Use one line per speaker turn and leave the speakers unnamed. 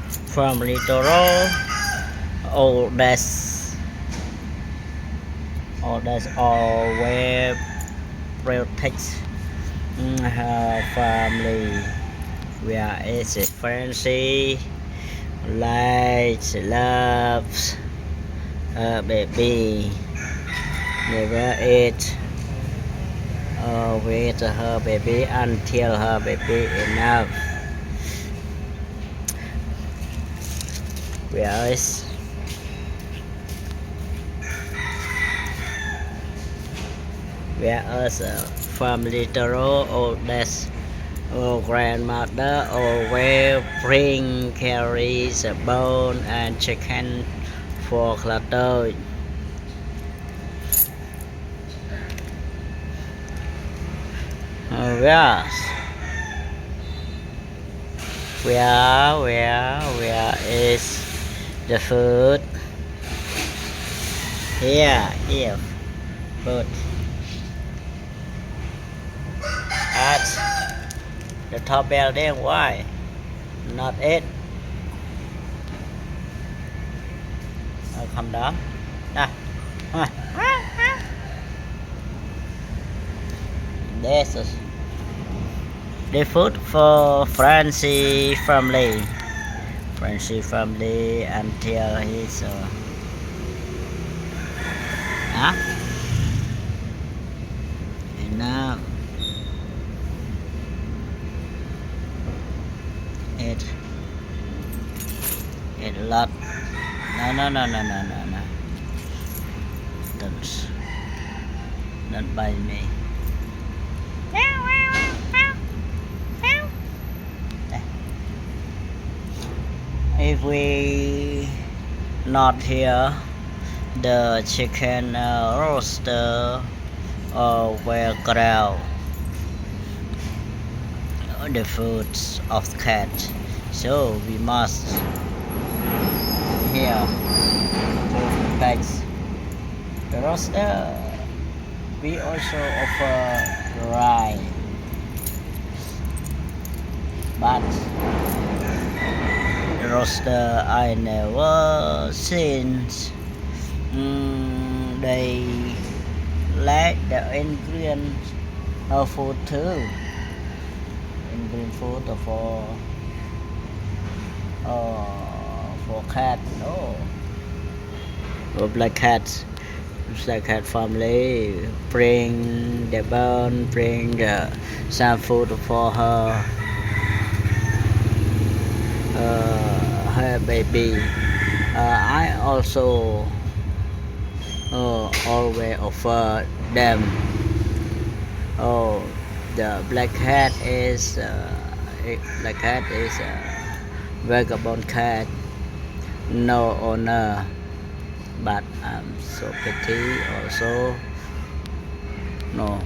from littoral oldest always protect her family. Where is it? Francy likes, loves her baby. Never eat with her baby until her baby enough. Where is from little oldest grandmother always bring carries a bone and chicken for clutter. Yes. Where is the food? Here, food. At the top building, why? Not it. Come down. This is the food for Francy family. Francy family until he's enough. It a lot. No. Don't bite me. If we not here, the chicken roaster will growl the foods of the cat, so we must here to bags. The roaster we also offer rye, but the roaster I never seen. They lack the ingredient of food too. Ingredient food for cat, no. For black cat family bring the bone, bring some food for her baby. I also always offer them. The black cat is vagabond cat, no owner, but I'm so pity also. No.